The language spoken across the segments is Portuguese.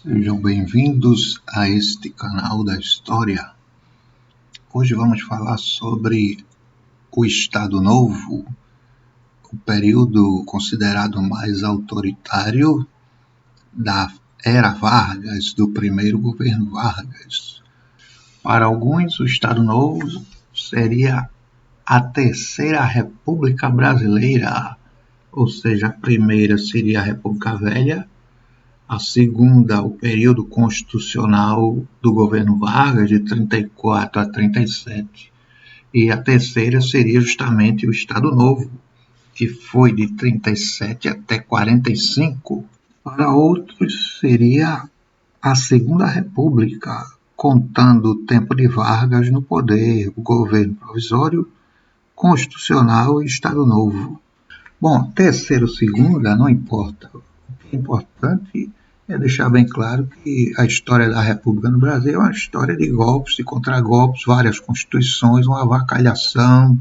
Sejam bem-vindos a este canal da História. Hoje vamos falar sobre o Estado Novo, o período considerado mais autoritário da era Vargas, do primeiro governo Vargas. Para alguns, o Estado Novo seria a Terceira República Brasileira, ou seja, a primeira seria a República Velha, a segunda, o período constitucional do governo Vargas, de 34 a 37, e a terceira seria justamente o Estado Novo, que foi de 37 até 45. Para outros, seria a Segunda República, contando o tempo de Vargas no poder, o governo provisório, constitucional e Estado Novo. Bom, terceiro, segunda, não importa. O que é importante é deixar bem claro que a história da República no Brasil é uma história de golpes, de contragolpes, várias constituições, uma avacalhação,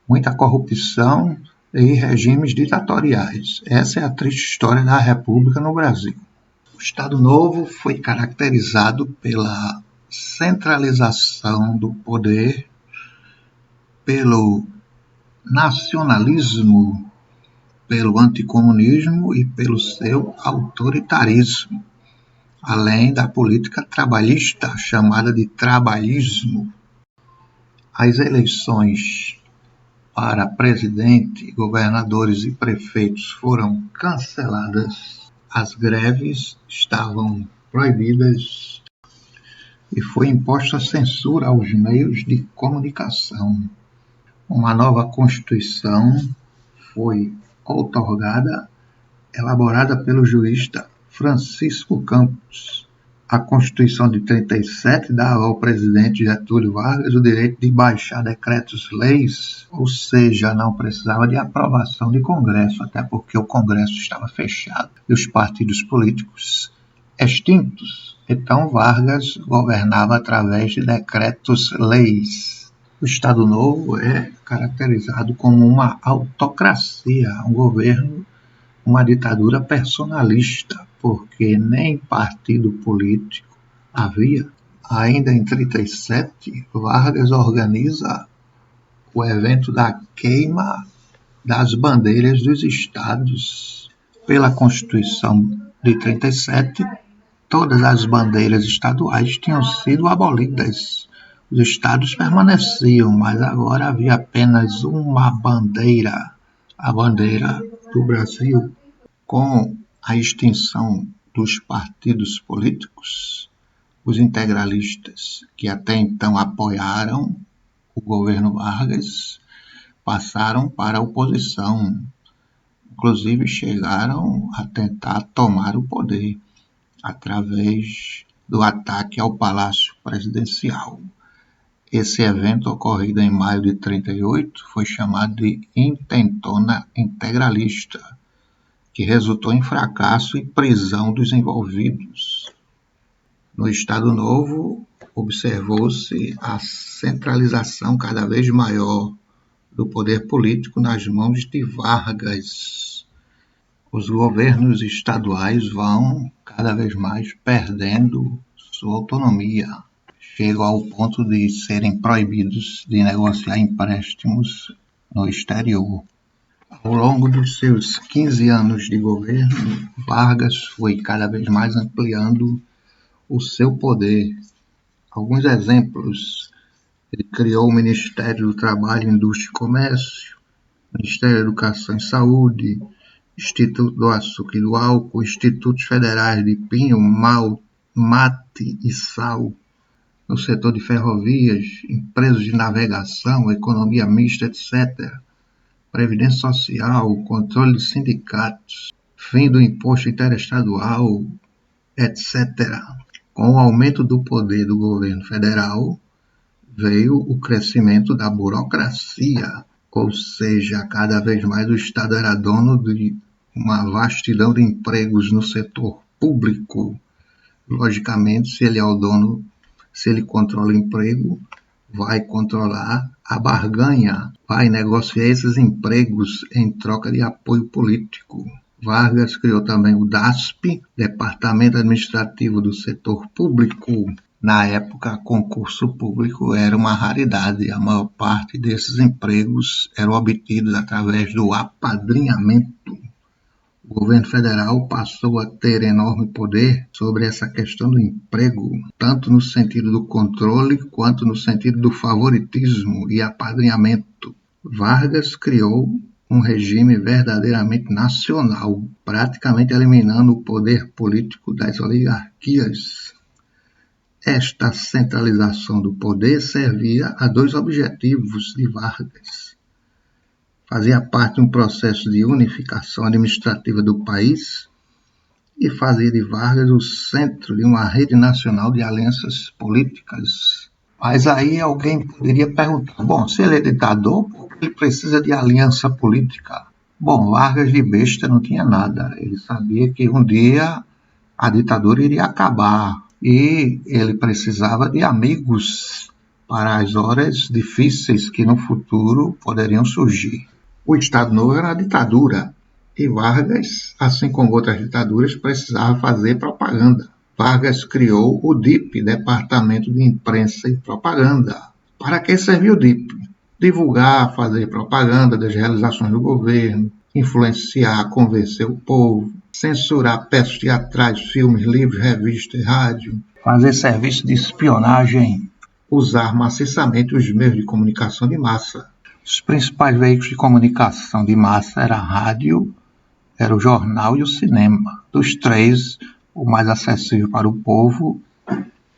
muita corrupção e regimes ditatoriais. Essa é a triste história da República no Brasil. O Estado Novo foi caracterizado pela centralização do poder, pelo nacionalismo, pelo anticomunismo e pelo seu autoritarismo, além da política trabalhista, chamada de trabalhismo. As eleições para presidente, governadores e prefeitos foram canceladas, as greves estavam proibidas e foi imposta censura aos meios de comunicação. Uma nova Constituição foi outorgada, elaborada pelo jurista Francisco Campos. A Constituição de 37 dava ao presidente Getúlio Vargas o direito de baixar decretos-leis, ou seja, não precisava de aprovação de Congresso, até porque o Congresso estava fechado e os partidos políticos extintos. Então Vargas governava através de decretos-leis. O Estado Novo é caracterizado como uma autocracia, um governo, uma ditadura personalista, porque nem partido político havia. Ainda em 37, Vargas organiza o evento da queima das bandeiras dos estados. Pela Constituição de 37, todas as bandeiras estaduais tinham sido abolidas. Os estados permaneciam, mas agora havia apenas uma bandeira, a bandeira do Brasil. Com a extinção dos partidos políticos, os integralistas, que até então apoiaram o governo Vargas, passaram para a oposição. Inclusive chegaram a tentar tomar o poder através do ataque ao Palácio Presidencial. Esse evento, ocorrido em maio de 38, foi chamado de Intentona Integralista, que resultou em fracasso e prisão dos envolvidos. No Estado Novo, observou-se a centralização cada vez maior do poder político nas mãos de Vargas. Os governos estaduais vão cada vez mais perdendo sua autonomia. Chegam ao ponto de serem proibidos de negociar empréstimos no exterior. Ao longo dos seus 15 anos de governo, Vargas foi cada vez mais ampliando o seu poder. Alguns exemplos: ele criou o Ministério do Trabalho, Indústria e Comércio, Ministério da Educação e Saúde, Instituto do Açúcar e do Álcool, Institutos Federais de Pinho, Mate e Sal, no setor de ferrovias, empresas de navegação, economia mista, etc., previdência social, controle de sindicatos, fim do imposto interestadual, etc. Com o aumento do poder do governo federal, veio o crescimento da burocracia, ou seja, cada vez mais o Estado era dono de uma vastidão de empregos no setor público. Logicamente, se ele é o dono, se ele controla o emprego, vai controlar a barganha, vai negociar esses empregos em troca de apoio político. Vargas criou também o DASP, Departamento Administrativo do Setor Público. Na época, concurso público era uma raridade. A maior parte desses empregos eram obtidos através do apadrinhamento. O governo federal passou a ter enorme poder sobre essa questão do emprego, tanto no sentido do controle quanto no sentido do favoritismo e apadrinhamento. Vargas criou um regime verdadeiramente nacional, praticamente eliminando o poder político das oligarquias. Esta centralização do poder servia a dois objetivos de Vargas. Fazia parte de um processo de unificação administrativa do país e fazia de Vargas o centro de uma rede nacional de alianças políticas. Mas aí alguém poderia perguntar, bom, se ele é ditador, ele precisa de aliança política. Bom, Vargas de besta não tinha nada. Ele sabia que um dia a ditadura iria acabar e ele precisava de amigos para as horas difíceis que no futuro poderiam surgir. O Estado Novo era a ditadura e Vargas, assim como outras ditaduras, precisava fazer propaganda. Vargas criou o DIP, Departamento de Imprensa e Propaganda. Para que serviu o DIP? Divulgar, fazer propaganda das realizações do governo, influenciar, convencer o povo, censurar peças teatrais, filmes, livros, revistas e rádio, fazer serviço de espionagem, usar maciçamente os meios de comunicação de massa. Os principais veículos de comunicação de massa eram a rádio, era o jornal e o cinema. Dos três, o mais acessível para o povo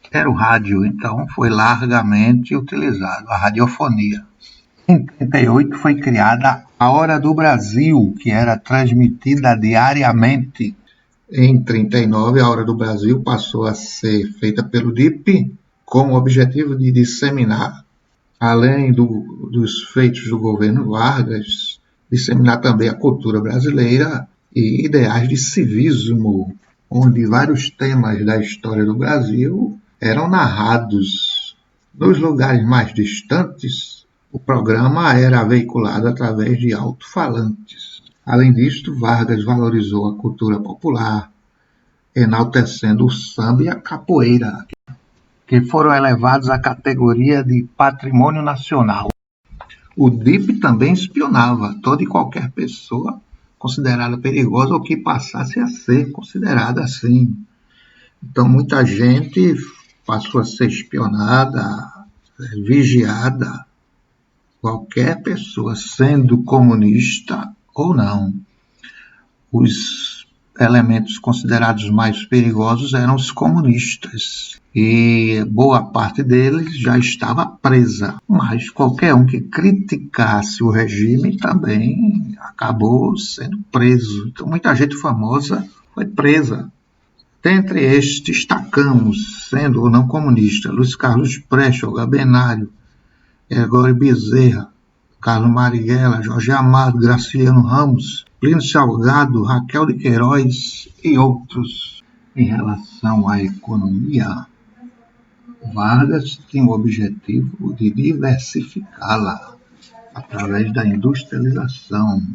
era o rádio, então foi largamente utilizado, a radiofonia. Em 1938 foi criada a Hora do Brasil, que era transmitida diariamente. Em 1939, a Hora do Brasil passou a ser feita pelo DIP, com o objetivo de disseminar, além dos feitos do governo Vargas, disseminar também a cultura brasileira e ideais de civismo, onde vários temas da história do Brasil eram narrados. Nos lugares mais distantes, o programa era veiculado através de alto-falantes. Além disto, Vargas valorizou a cultura popular, enaltecendo o samba e a capoeira, que foram elevados à categoria de patrimônio nacional. O DIP também espionava toda e qualquer pessoa considerada perigosa ou que passasse a ser considerada assim. Então, muita gente passou a ser espionada, vigiada, qualquer pessoa, sendo comunista ou não. Os elementos considerados mais perigosos eram os comunistas, e boa parte deles já estava presa, mas qualquer um que criticasse o regime também acabou sendo preso. Então, muita gente famosa foi presa. Dentre estes, destacamos, sendo ou não comunista, Luiz Carlos Prestes, Olga Benário, Gregório Bezerra, Carlos Marighella, Jorge Amado, Graciliano Ramos, Plínio Salgado, Raquel de Queiroz e outros. Em relação à economia, Vargas tinha o objetivo de diversificá-la através da industrialização.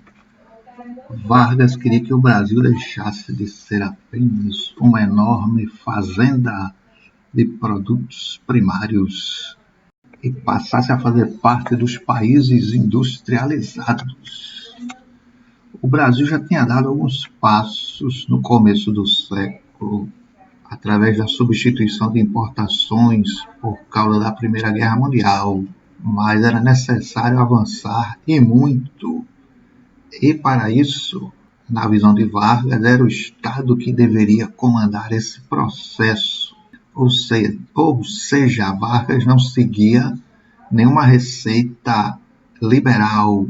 Vargas queria que o Brasil deixasse de ser apenas uma enorme fazenda de produtos primários e passasse a fazer parte dos países industrializados. O Brasil já tinha dado alguns passos no começo do século, através da substituição de importações por causa da Primeira Guerra Mundial, mas era necessário avançar e muito. E para isso, na visão de Vargas, era o Estado que deveria comandar esse processo. Ou seja, Vargas não seguia nenhuma receita liberal.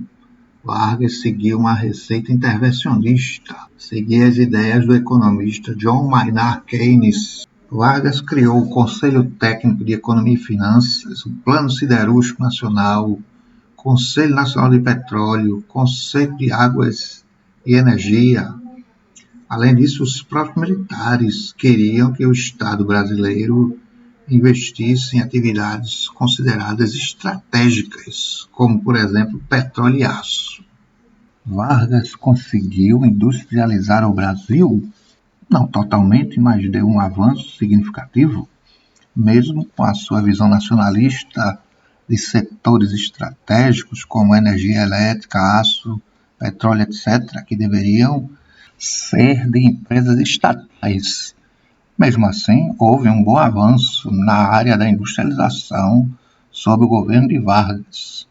Vargas seguia uma receita intervencionista, seguia as ideias do economista John Maynard Keynes. Vargas criou o Conselho Técnico de Economia e Finanças, o Plano Siderúrgico Nacional, Conselho Nacional de Petróleo, Conselho de Águas e Energia. Além disso, os próprios militares queriam que o Estado brasileiro investisse em atividades consideradas estratégicas, como, por exemplo, petróleo e aço. Vargas conseguiu industrializar o Brasil? Não totalmente, mas deu um avanço significativo, mesmo com a sua visão nacionalista de setores estratégicos como energia elétrica, aço, petróleo, etc., que deveriam ser de empresas estatais. Mesmo assim, houve um bom avanço na área da industrialização sob o governo de Vargas.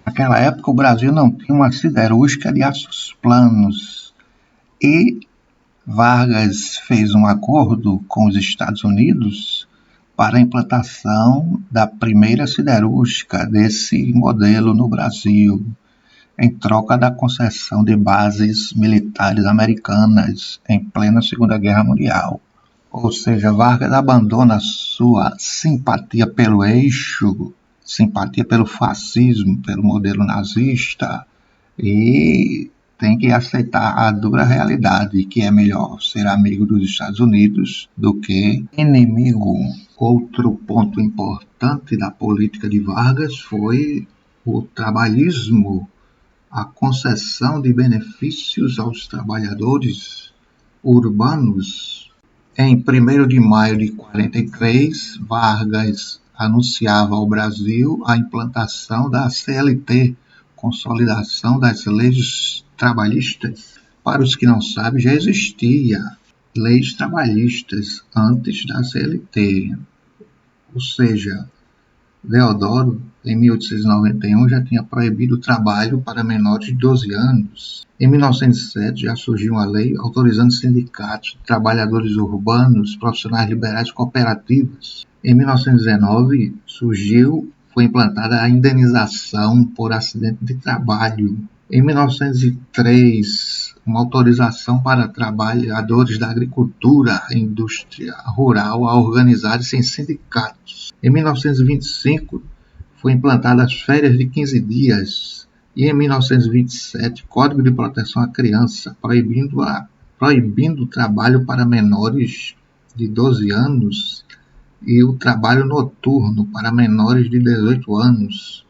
Naquela época, o Brasil não tinha uma siderúrgica de aços planos e Vargas fez um acordo com os Estados Unidos para a implantação da primeira siderúrgica desse modelo no Brasil, em troca da concessão de bases militares americanas em plena Segunda Guerra Mundial. Ou seja, Vargas abandona sua simpatia pelo eixo, simpatia pelo fascismo, pelo modelo nazista, e tem que aceitar a dura realidade que é melhor ser amigo dos Estados Unidos do que inimigo. Outro ponto importante da política de Vargas foi o trabalhismo, a concessão de benefícios aos trabalhadores urbanos. Em 1º de maio de 1943, Vargas anunciava ao Brasil a implantação da CLT, Consolidação das Leis Trabalhistas. Para os que não sabem, já existia leis trabalhistas antes da CLT. Ou seja, Deodoro, em 1891, já tinha proibido o trabalho para menores de 12 anos. Em 1907, já surgiu uma lei autorizando sindicatos, trabalhadores urbanos, profissionais liberais e cooperativas. Em 1919, foi implantada a indenização por acidente de trabalho. Em 1903, uma autorização para trabalhadores da agricultura e indústria rural a organizarem-se em sindicatos. Em 1925, foi implantada as férias de 15 dias. E em 1927, Código de Proteção à Criança, proibindo o trabalho para menores de 12 anos e o trabalho noturno para menores de 18 anos,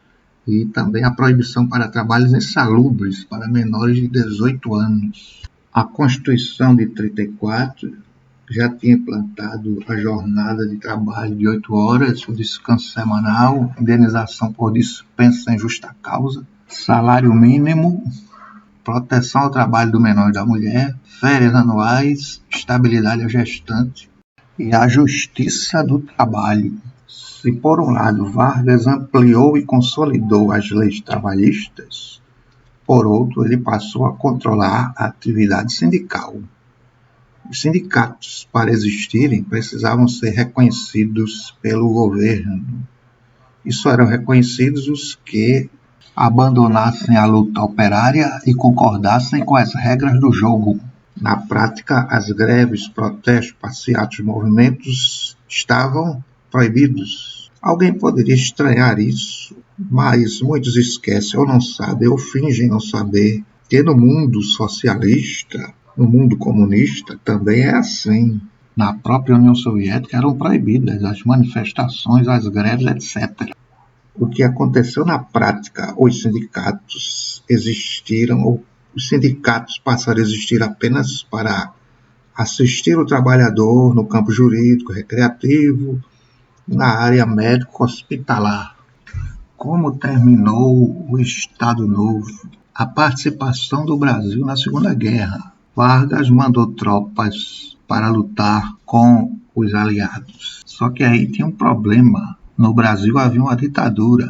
e também a proibição para trabalhos insalubres para menores de 18 anos. A Constituição de 34 já tinha implantado a jornada de trabalho de 8 horas, o descanso semanal, indenização por dispensa em justa causa, salário mínimo, proteção ao trabalho do menor e da mulher, férias anuais, estabilidade à gestante e a justiça do trabalho. Se, por um lado, Vargas ampliou e consolidou as leis trabalhistas, por outro, ele passou a controlar a atividade sindical. Os sindicatos, para existirem, precisavam ser reconhecidos pelo governo. E só eram reconhecidos os que abandonassem a luta operária e concordassem com as regras do jogo. Na prática, as greves, protestos, passeatos, movimentos estavam proibidos. Alguém poderia estranhar isso, mas muitos esquecem ou não sabem ou fingem não saber que no mundo socialista, no mundo comunista, também é assim. Na própria União Soviética eram proibidas as manifestações, as greves, etc. O que aconteceu na prática, os sindicatos passaram a existir apenas para assistir o trabalhador no campo jurídico, recreativo, na área médico-hospitalar. Como terminou o Estado Novo? A participação do Brasil na Segunda Guerra. Vargas mandou tropas para lutar com os aliados. Só que aí tinha um problema. No Brasil havia uma ditadura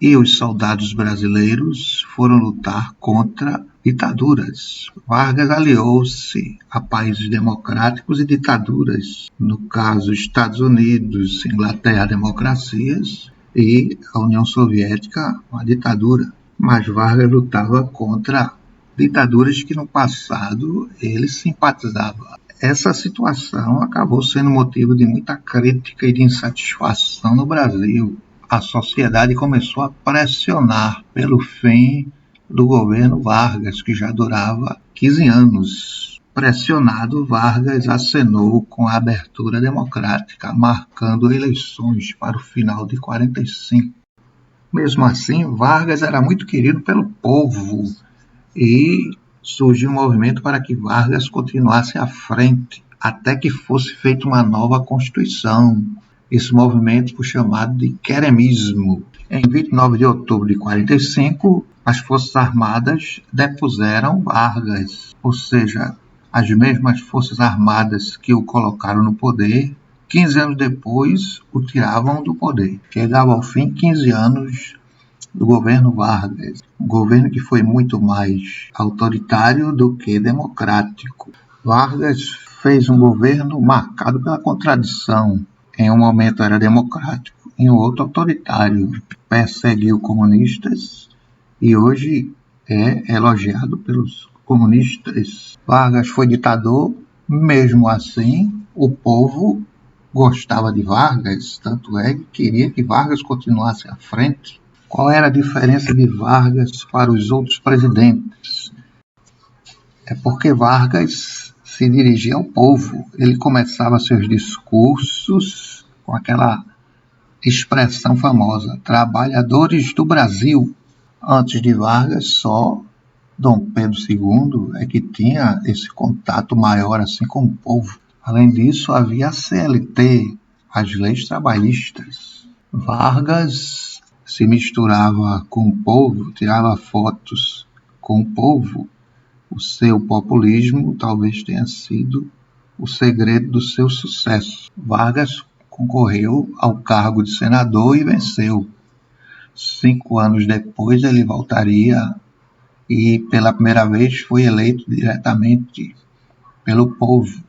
e os soldados brasileiros foram lutar contra ditaduras. Vargas aliou-se a países democráticos e ditaduras, no caso Estados Unidos, Inglaterra, democracias, e a União Soviética, uma ditadura. Mas Vargas lutava contra ditaduras que no passado ele simpatizava. Essa situação acabou sendo motivo de muita crítica e de insatisfação no Brasil. A sociedade começou a pressionar pelo fim do governo Vargas, que já durava 15 anos. Pressionado, Vargas acenou com a abertura democrática, marcando eleições para o final de 45. Mesmo assim, Vargas era muito querido pelo povo e surgiu um movimento para que Vargas continuasse à frente, até que fosse feita uma nova Constituição. Esse movimento foi chamado de queremismo. Em 29 de outubro de 45, as Forças Armadas depuseram Vargas, ou seja, as mesmas Forças Armadas que o colocaram no poder, 15 anos depois o tiravam do poder. Chegava ao fim 15 anos do governo Vargas, um governo que foi muito mais autoritário do que democrático. Vargas fez um governo marcado pela contradição. Em um momento era democrático, em outro autoritário. Perseguiu comunistas e hoje é elogiado pelos comunistas. Vargas foi ditador, mesmo assim o povo gostava de Vargas, tanto é que queria que Vargas continuasse à frente. Qual era a diferença de Vargas para os outros presidentes? É porque Vargas se dirigia ao povo. Ele começava seus discursos com aquela expressão famosa, trabalhadores do Brasil. Antes de Vargas, só Dom Pedro II é que tinha esse contato maior assim com o povo. Além disso, havia a CLT, as leis trabalhistas. Vargas se misturava com o povo, tirava fotos com o povo. O seu populismo talvez tenha sido o segredo do seu sucesso. Vargas concorreu ao cargo de senador e venceu. 5 anos depois ele voltaria e pela primeira vez foi eleito diretamente pelo povo.